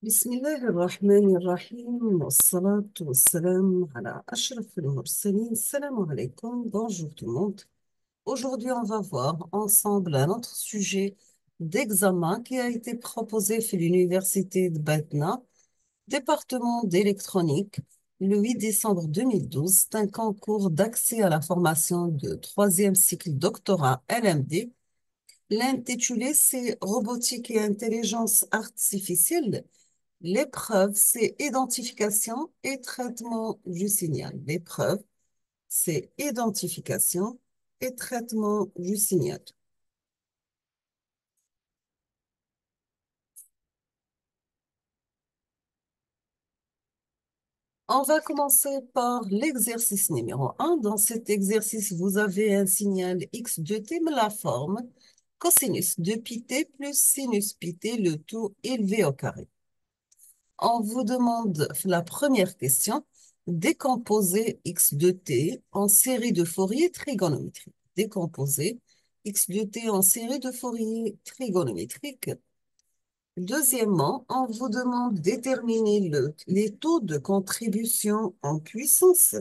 بسم الله الرحمن الرحيم والصلاة والسلام على أشرف المرسلين. Salam alaikum, bonjour tout le monde. Aujourd'hui, on va voir ensemble un autre sujet d'examen qui a été proposé par l'Université de Batna, département d'électronique, le 8 décembre 2012. C'est un concours d'accès à la formation de troisième cycle doctorat LMD. L'intitulé, c'est Robotique et intelligence artificielle. L'épreuve, c'est identification et traitement du signal. L'épreuve, c'est identification et traitement du signal. On va commencer par l'exercice numéro 1. Dans cet exercice, vous avez un signal x de t, mais la forme cosinus de pi t plus sinus pi t, le tout élevé au carré. On vous demande la première question, décomposer x de t en série de Fourier trigonométrique. Décomposer x de t en série de Fourier trigonométrique. Deuxièmement, on vous demande de déterminer les taux de contribution en puissance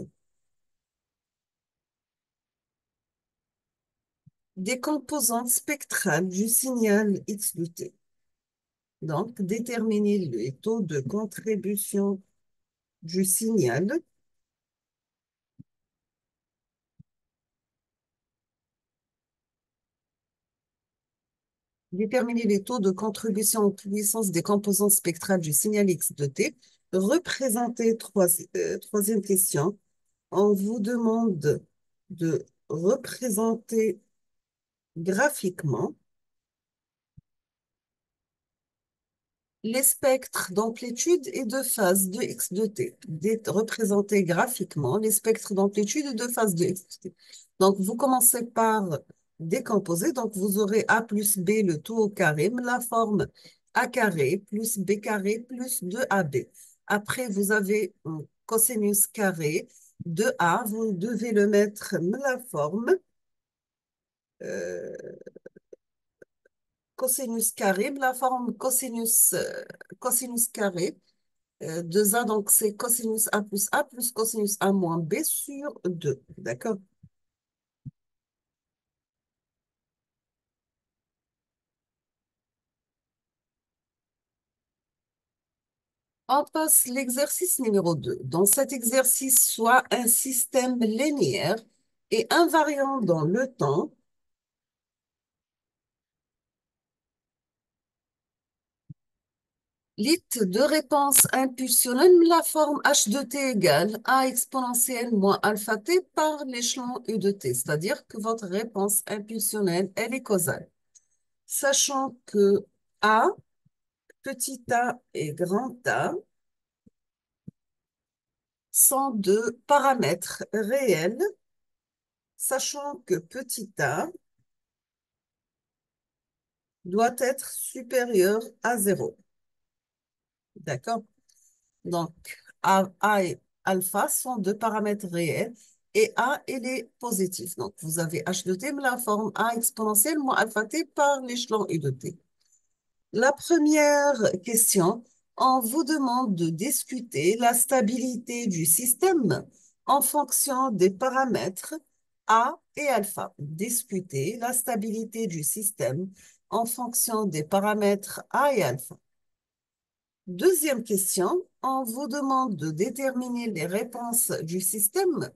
des composantes spectrales du signal x de t. Donc, déterminer les taux de contribution du signal déterminer les taux de contribution en puissance des composantes spectrales du signal X de T. Représenter, troisième question, on vous demande de représenter graphiquement les spectres d'amplitude et de phase de X de T. Représenter graphiquement les spectres d'amplitude et de phase de X de T. Donc, vous commencez par décomposer. Donc, vous aurez A plus B, le tout au carré, mais la forme A carré plus B carré plus 2AB. Après, vous avez un cosinus carré de A. Vous devez le mettre mais la forme euh, cosinus carré, mais la forme cosinus carré. 2A, donc c'est cosinus A plus cosinus A moins B sur 2. D'accord? On passe l'exercice numéro 2. Dans cet exercice, soit un système linéaire et invariant dans le temps, lit de réponse impulsionnelle, la forme h de t égale a exponentielle moins alpha t par l'échelon u de t. C'est-à-dire que votre réponse impulsionnelle, elle est causale. Sachant que a, petit a et grand A sont deux paramètres réels, sachant que petit a doit être supérieur à 0. D'accord? Donc, A et alpha sont deux paramètres réels et A, il est positif. Donc, vous avez h de t, mais la forme A exponentielle moins alpha t par l'échelon u de t. La première question, on vous demande de discuter la stabilité du système en fonction des paramètres A et alpha. Discuter la stabilité du système en fonction des paramètres A et alpha. Deuxième question, on vous demande de déterminer les réponses du système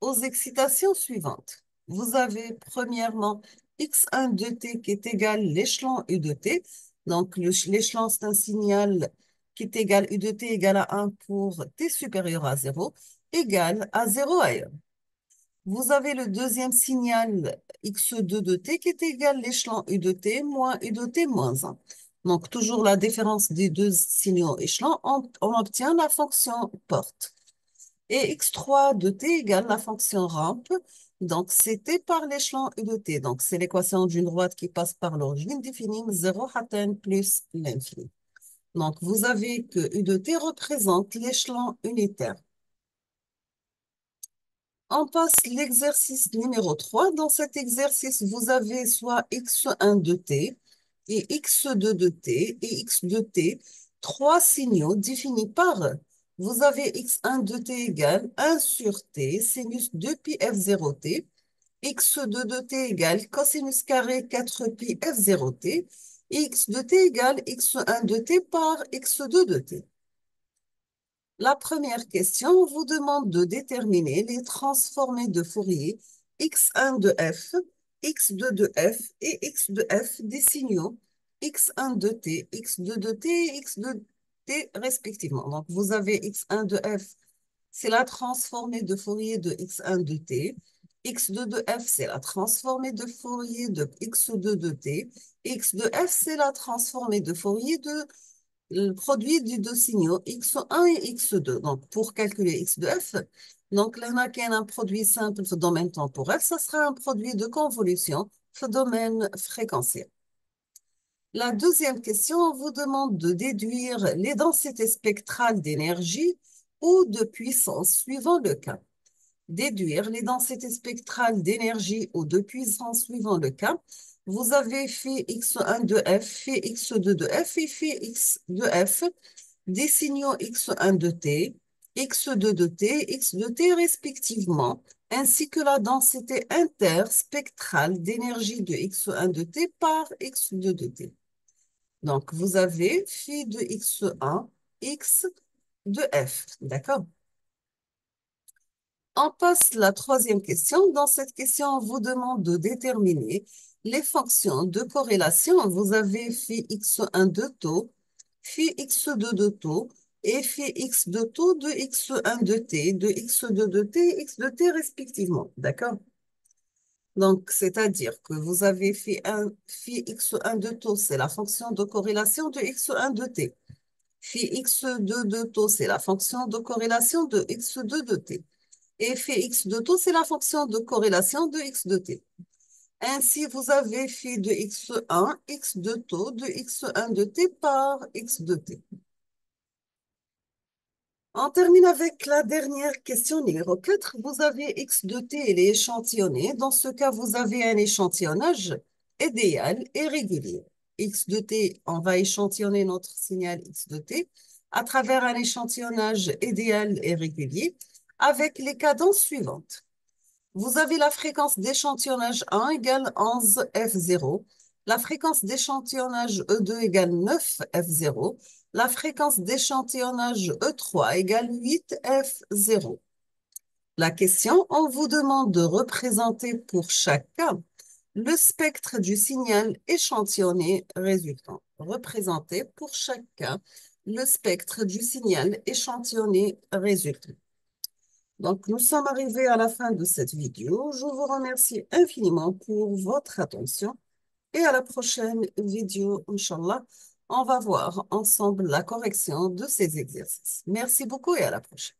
aux excitations suivantes. Vous avez premièrement x1 de t qui est égal à l'échelon u de t. Donc, l'échelon, c'est un signal qui est égal u de t égale à 1 pour t supérieur à 0, égal à 0 ailleurs. Vous avez le deuxième signal x2 de t qui est égal à l'échelon u de t moins u de t moins 1. Donc, toujours la différence des deux signaux échelons, on obtient la fonction porte. Et x3 de t égale la fonction rampe. Donc, c'est t par l'échelon u de t. Donc, c'est l'équation d'une droite qui passe par l'origine définie 0 atteint plus l'infini. Donc, vous avez que u de t représente l'échelon unitaire. On passe l'exercice numéro 3. Dans cet exercice, vous avez soit x1 de t et x2 de t et x de t, trois signaux définis par, vous avez x1 de t égale 1 sur t, sinus 2 pi f0t, x2 de t égale cosinus carré 4 pi f0t, et x de t égale x1 de t par x2 de t. La première question vous demande de déterminer les transformés de Fourier x1 de f, x2 de f et x de f des signaux x1 de t, x2 de t et x2 de t respectivement. Donc, vous avez x1 de f, c'est la transformée de Fourier de x1 de t. x2 de f, c'est la transformée de Fourier de x2 de t. X de f, c'est la transformée de Fourier de le produit des deux signaux x1 et x2. Donc, pour calculer x de f, donc là, on a qu'un produit simple de domaine temporel, ça sera un produit de convolution de domaine fréquentiel. La deuxième question, on vous demande de déduire les densités spectrales d'énergie ou de puissance suivant le cas. Déduire les densités spectrales d'énergie ou de puissance suivant le cas. Vous avez phi x1 de f, phi x2 de f et phi x de f des signaux x1 de t, x2 de t, x de t respectivement, ainsi que la densité interspectrale d'énergie de x1 de t par x2 de t. Donc, vous avez phi de x1, x de f, d'accord? On passe la troisième question. Dans cette question, on vous demande de déterminer les fonctions de corrélation. Vous avez phi x1 de taux, phi x2 de taux et phi x de taux de x1 de t, de x2 de t et x de t respectivement. D'accord? Donc, c'est-à-dire que vous avez phi x1 de taux, c'est la fonction de corrélation de x1 de t. Phi x2 de taux, c'est la fonction de corrélation de x2 de t. Et phi x de taux, c'est la fonction de corrélation de x de t. Ainsi, vous avez phi de x1, x de taux de x1 de t par x de t. On termine avec la dernière question numéro 4. Vous avez x de t, il est échantillonné. Dans ce cas, vous avez un échantillonnage idéal et régulier. X de t, on va échantillonner notre signal x de t à travers un échantillonnage idéal et régulier avec les cadences suivantes. Vous avez la fréquence d'échantillonnage 1 égale 11 F0, la fréquence d'échantillonnage E2 égale 9 F0, la fréquence d'échantillonnage E3 égale 8 F0. La question, on vous demande de représenter pour chaque cas le spectre du signal échantillonné résultant. Représenter pour chaque cas le spectre du signal échantillonné résultant. Donc, nous sommes arrivés à la fin de cette vidéo. Je vous remercie infiniment pour votre attention et à la prochaine vidéo, Inch'Allah. On va voir ensemble la correction de ces exercices. Merci beaucoup et à la prochaine.